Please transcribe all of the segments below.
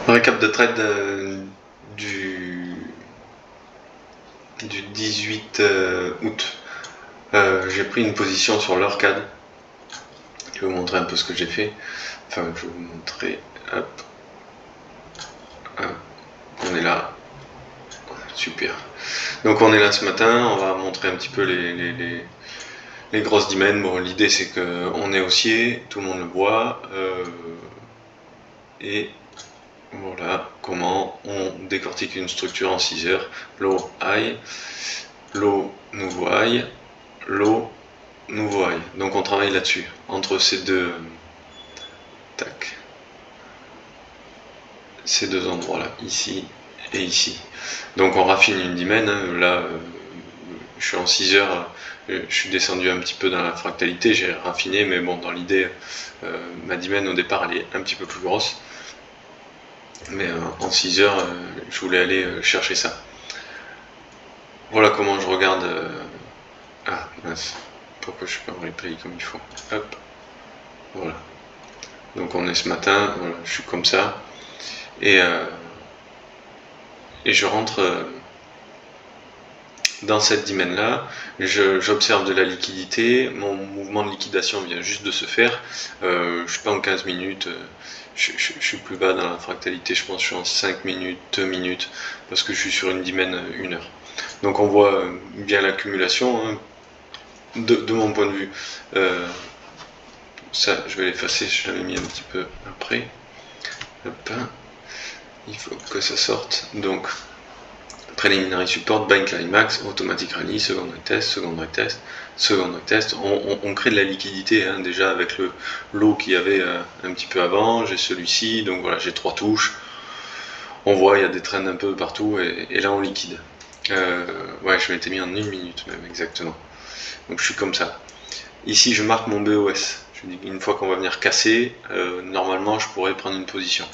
Récap de trade du 18 août. J'ai pris une position sur l'Orcade. Je vais vous montrer un peu ce que j'ai fait. Enfin, je vais vous montrer. Hop. On est là. Super. Donc on est là ce matin. On va montrer un petit peu les grosses dimensions. Bon, l'idée c'est qu'on est haussier, tout le monde le voit. Et voilà comment on décortique une structure en 6 heures. Low, high, low, nouveau high, low, nouveau high. Donc on travaille là-dessus, entre ces deux, ces deux endroits-là, ici et ici. Donc on raffine une dimen. Là, je suis en 6 heures, je suis descendu un petit peu dans la fractalité, j'ai raffiné, mais bon, dans l'idée, ma dimen au départ elle est un petit peu plus grosse. Mais en 6 heures, je voulais aller chercher ça. Voilà comment je regarde. Ah mince, pourquoi je suis pas en replay comme il faut. Hop, voilà. Donc on est ce matin, voilà, je suis comme ça. Et je rentre dans cette dimension là, j'observe de la liquidité, mon mouvement de liquidation vient juste de se faire, je suis pas en 15 minutes, je suis plus bas dans la fractalité, je pense que je suis en 5 minutes, 2 minutes, parce que je suis sur une dimension 1 heure. Donc on voit bien l'accumulation, hein, de mon point de vue. Ça, je vais l'effacer, je l'avais mis un petit peu après. Hop, il faut que ça sorte. Donc, preliminary support, bind climax, automatic rally, second retest, second retest, second retest. On crée de la liquidité hein, déjà avec le lot qu'il y avait un petit peu avant. J'ai celui-ci, donc voilà, j'ai 3 touches. On voit, il y a des trends un peu partout et là on liquide. Ouais, je m'étais mis en 1 minute même, exactement. Donc je suis comme ça. Ici, je marque mon BOS. Je dis qu'une fois qu'on va venir casser, normalement, je pourrais prendre une position.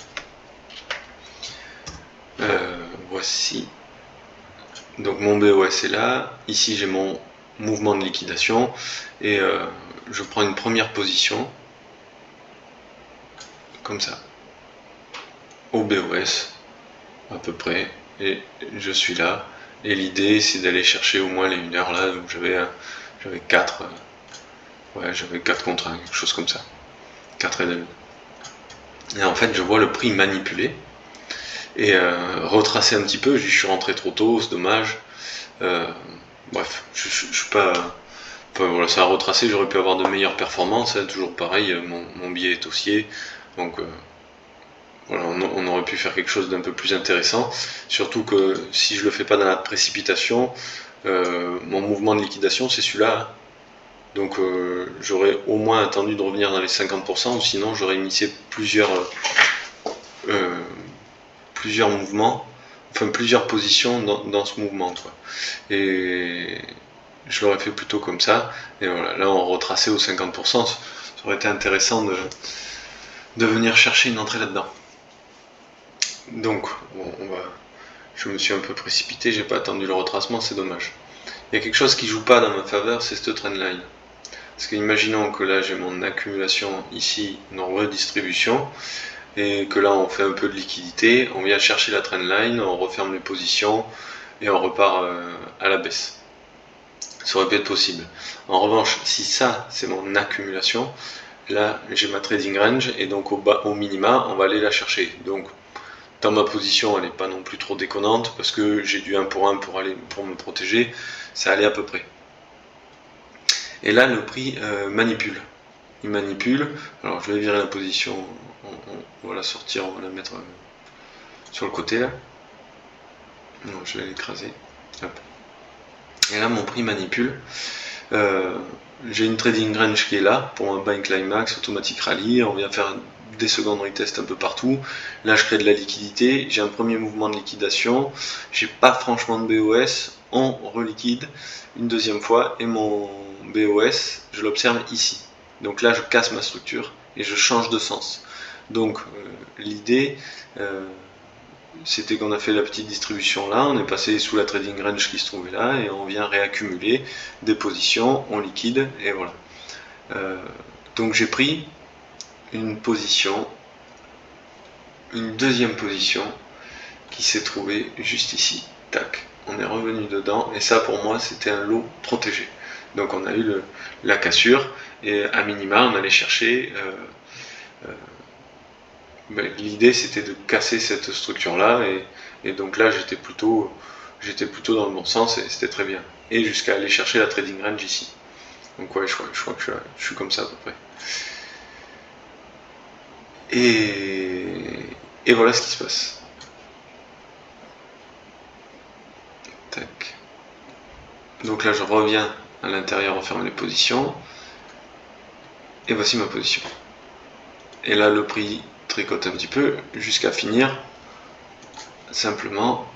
Voici. Donc mon BOS est là. Ici, j'ai mon mouvement de liquidation. Et je prends une première position. Comme ça. Au BOS. À peu près. Et je suis là. Et l'idée, c'est d'aller chercher au moins les 1 heure là. Donc j'avais 4. Ouais, j'avais 4 contre 1, quelque chose comme ça. 4,5. Et en fait, je vois le prix manipulé. Et retracer un petit peu, je suis rentré trop tôt, c'est dommage. Bref, je suis pas. Enfin, voilà, ça a retracé, j'aurais pu avoir de meilleures performances, hein, toujours pareil, mon billet est haussier, donc voilà, on aurait pu faire quelque chose d'un peu plus intéressant, surtout que si je le fais pas dans la précipitation, mon mouvement de liquidation c'est celui-là, donc j'aurais au moins attendu de revenir dans les 50%, ou sinon j'aurais initié plusieurs mouvements, enfin plusieurs positions dans ce mouvement quoi. Et je l'aurais fait plutôt comme ça, et voilà, là on retraçait aux 50%, ça aurait été intéressant de venir chercher une entrée là-dedans. Donc bon, je me suis un peu précipité, j'ai pas attendu le retracement, c'est dommage. Il y a quelque chose qui joue pas dans ma faveur, c'est cette trendline. Parce que imaginons que là j'ai mon accumulation ici, une redistribution, et que là on fait un peu de liquidité, on vient chercher la trendline, on referme les positions et on repart à la baisse. Ça aurait pu être possible. En revanche, si ça c'est mon accumulation, là j'ai ma trading range et donc au minima on va aller la chercher. Donc dans ma position elle n'est pas non plus trop déconnante parce que j'ai du 1 pour 1 pour me protéger, ça allait à peu près. Et là le prix manipule. Il manipule, alors je vais virer la position, on va la sortir, on va la mettre sur le côté là. Non, je vais l'écraser. Hop. Et là mon prix manipule. J'ai une trading range qui est là pour un buy climax, automatic rally, on vient faire des secondary tests un peu partout. Là je crée de la liquidité, j'ai un premier mouvement de liquidation, j'ai pas franchement de BOS, on reliquide une deuxième fois et mon BOS je l'observe ici. Donc là je casse ma structure et je change de sens. Donc l'idée c'était qu'on a fait la petite distribution là, on est passé sous la trading range qui se trouvait là et on vient réaccumuler des positions, on liquide et voilà. Donc j'ai pris une position une deuxième position qui s'est trouvée juste ici. Tac, on est revenu dedans, et ça pour moi c'était un lot protégé. Donc on a eu la cassure, et à minima on allait chercher, l'idée c'était de casser cette structure là, et donc là j'étais plutôt dans le bon sens, et c'était très bien. Et jusqu'à aller chercher la trading range ici. Donc ouais, je crois que je suis comme ça à peu près. Et voilà ce qui se passe. Tac. Donc là je reviens à l'intérieur, refermer les positions. Et voici ma position. Et là le prix tricote un petit peu jusqu'à finir simplement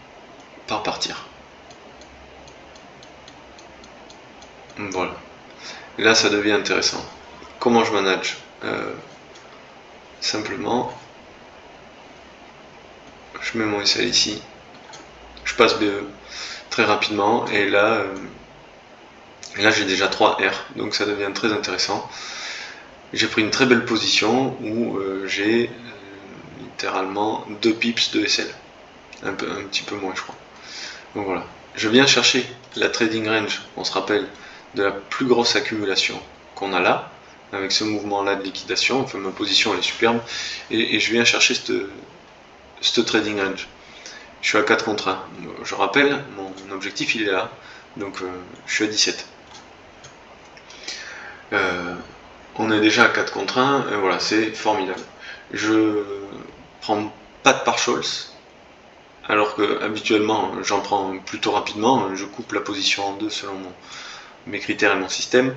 par partir. Voilà. Et là ça devient intéressant. Comment je manage? Simplement, je mets mon SL ici, je passe BE très rapidement, et là j'ai déjà 3 R, donc ça devient très intéressant. J'ai pris une très belle position où j'ai littéralement 2 pips de SL, un petit peu moins je crois. Donc voilà, je viens chercher la trading range, on se rappelle, de la plus grosse accumulation qu'on a là, avec ce mouvement là de liquidation. Enfin, ma position elle est superbe, et je viens chercher cette trading range. Je suis à 4 contre 1. Je rappelle, mon objectif il est là, donc je suis à 17. On est déjà à 4 contre 1, et voilà, c'est formidable. Je prends pas de partials, alors que habituellement j'en prends plutôt rapidement. Je coupe la position en deux selon mes critères et mon système.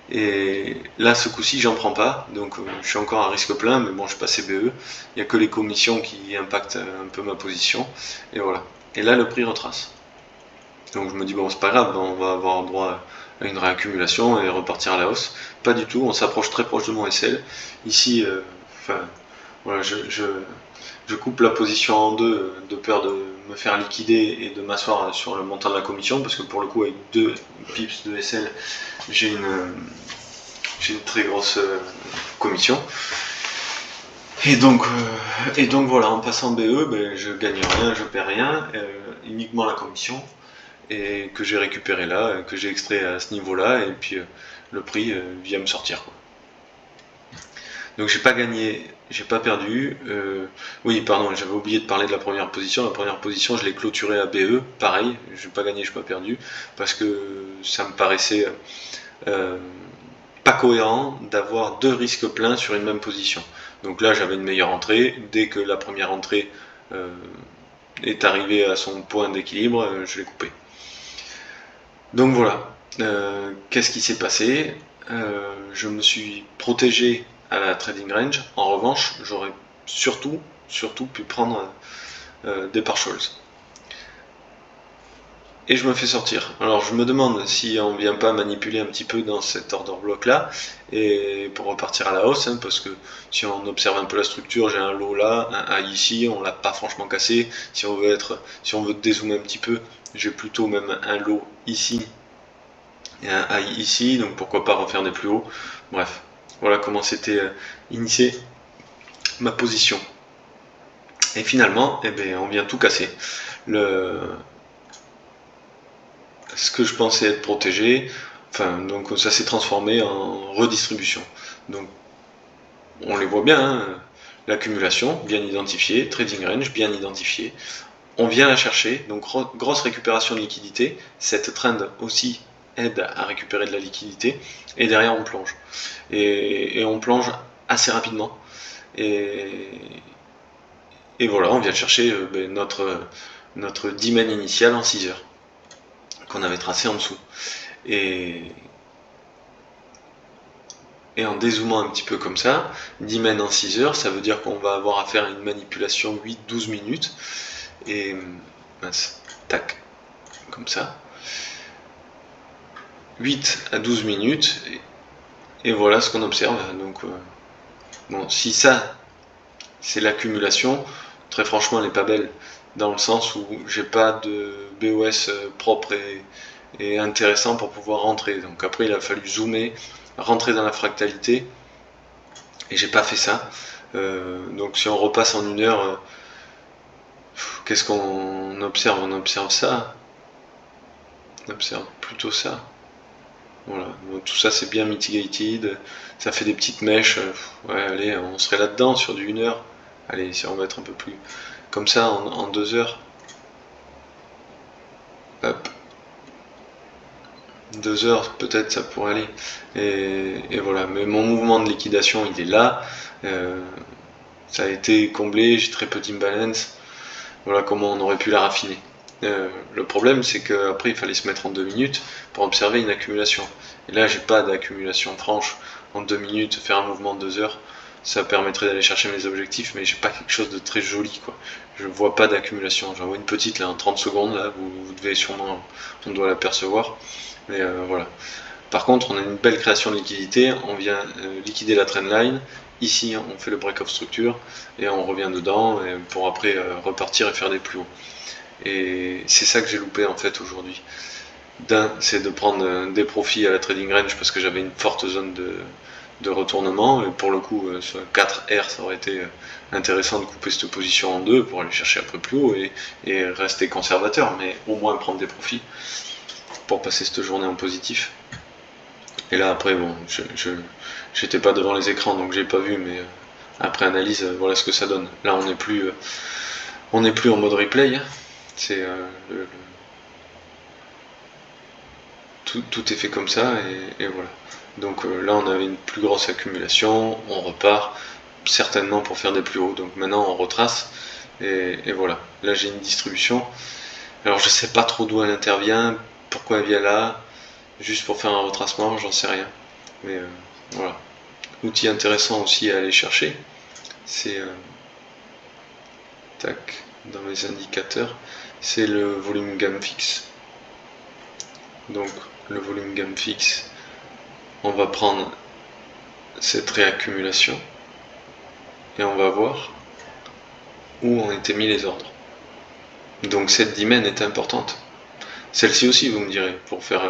Et là, ce coup-ci, j'en prends pas, donc je suis encore à risque plein, mais bon, je passe BE. Il n'y a que les commissions qui impactent un peu ma position, et voilà. Et là, le prix retrace. Donc je me dis, bon, c'est pas grave, on va avoir droit à une réaccumulation et repartir à la hausse. Pas du tout, on s'approche très proche de mon SL. Ici, voilà, je coupe la position en deux de peur de me faire liquider et de m'asseoir sur le montant de la commission, parce que pour le coup, avec 2 pips de SL, j'ai une très grosse commission. Et donc voilà, en passant BE, ben, je gagne rien, je perds rien, uniquement la commission, et que j'ai récupéré là, que j'ai extrait à ce niveau-là, et puis le prix vient me sortir, quoi. Donc j'ai pas gagné, j'ai pas perdu. Oui, pardon, j'avais oublié de parler de la première position. La première position, je l'ai clôturée à BE, pareil, j'ai pas gagné, j'ai pas perdu, parce que ça me paraissait pas cohérent d'avoir 2 risques pleins sur une même position. Donc là, j'avais une meilleure entrée. Dès que la première entrée est arrivée à son point d'équilibre, je l'ai coupé. Donc voilà. Qu'est-ce qui s'est passé? Je me suis protégé à la trading range. En revanche, j'aurais surtout pu prendre des partials. Et je me fais sortir. Alors je me demande si on vient pas manipuler un petit peu dans cet order block là, et pour repartir à la hausse, hein, parce que si on observe un peu la structure, j'ai un low là, un high ici, on l'a pas franchement cassé. Si on veut dézoomer un petit peu, j'ai plutôt même un low ici et un high ici, donc pourquoi pas refaire des plus hauts. Bref, voilà comment c'était initié ma position. Et finalement, eh bien, on vient tout casser. Ce que je pensais être protégé, donc ça s'est transformé en redistribution. Donc on les voit bien, hein, l'accumulation bien identifiée, trading range bien identifié. On vient la chercher, donc grosse récupération de liquidité. Cette trend aussi aide à récupérer de la liquidité, et derrière on plonge. Et on plonge assez rapidement. Et voilà, on vient chercher notre dimen initial en 6 heures qu'on avait tracé en dessous. Et en dézoomant un petit peu comme ça, dimen en 6 heures, ça veut dire qu'on va avoir à faire une manipulation 8-12 minutes. Et mince, tac, comme ça. 8 à 12 minutes, et voilà ce qu'on observe. Donc, bon, si ça, c'est l'accumulation, très franchement, elle n'est pas belle, dans le sens où j'ai pas de BOS propre et intéressant pour pouvoir rentrer. Donc après, il a fallu zoomer, rentrer dans la fractalité, et j'ai pas fait ça. Donc si on repasse en 1 heure, qu'est-ce qu'on observe? On observe ça. On observe plutôt ça. Voilà, donc tout ça c'est bien mitigated, ça fait des petites mèches, ouais allez, on serait là-dedans sur du 1 heure. Allez, si on va être un peu plus comme ça en 2 heures. Hop. 2 heures peut-être ça pourrait aller. Et voilà, mais mon mouvement de liquidation il est là. Ça a été comblé, j'ai très peu d'imbalance. Voilà comment on aurait pu la raffiner. Le problème c'est qu'après il fallait se mettre en 2 minutes pour observer une accumulation. Et là j'ai pas d'accumulation franche en 2 minutes, faire un mouvement de 2 heures, ça permettrait d'aller chercher mes objectifs, mais j'ai pas quelque chose de très joli quoi. Je vois pas d'accumulation, j'en vois une petite là en 30 secondes là, vous devez sûrement, on doit l'apercevoir. Mais voilà. Par contre, on a une belle création de liquidité, on vient liquider la trendline, ici on fait le break of structure, et on revient dedans pour après repartir et faire des plus hauts. Et c'est ça que j'ai loupé en fait aujourd'hui. C'est de prendre des profits à la trading range parce que j'avais une forte zone de retournement, et pour le coup sur 4R ça aurait été intéressant de couper cette position en deux pour aller chercher après plus haut et rester conservateur, mais au moins prendre des profits pour passer cette journée en positif. Et là après bon, j'étais pas devant les écrans donc j'ai pas vu, mais après analyse voilà ce que ça donne. Là on n'est plus en mode replay, c'est tout est fait comme ça et voilà. Donc là on avait une plus grosse accumulation, on repart certainement pour faire des plus hauts. Donc maintenant on retrace et voilà. Là j'ai une distribution. Alors je sais pas trop d'où elle intervient, pourquoi elle vient là, juste pour faire un retracement, j'en sais rien. Mais voilà. Outil intéressant aussi à aller chercher, c'est tac, dans mes indicateurs, c'est le volume gamme fixe. Donc le volume gamme fixe, on va prendre cette réaccumulation et on va voir où ont été mis les ordres. Donc cette dimen est importante. Celle-ci aussi, vous me direz, pour faire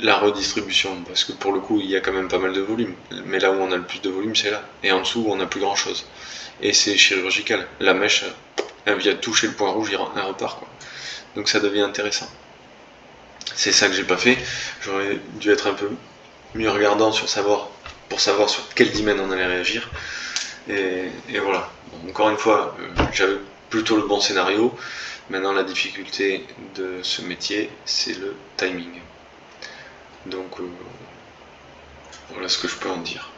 la redistribution, parce que pour le coup, il y a quand même pas mal de volume. Mais là où on a le plus de volume, c'est là. Et en dessous, on n'a plus grand-chose. Et c'est chirurgical. La mèche, elle vient toucher le point rouge, elle repart, quoi. Donc ça devient intéressant. C'est ça que j'ai pas fait. J'aurais dû être un peu mieux regardant pour savoir sur quelle dimen on allait réagir. Et voilà. Bon, encore une fois, j'avais plutôt le bon scénario. Maintenant, la difficulté de ce métier, c'est le timing. Donc, voilà ce que je peux en dire.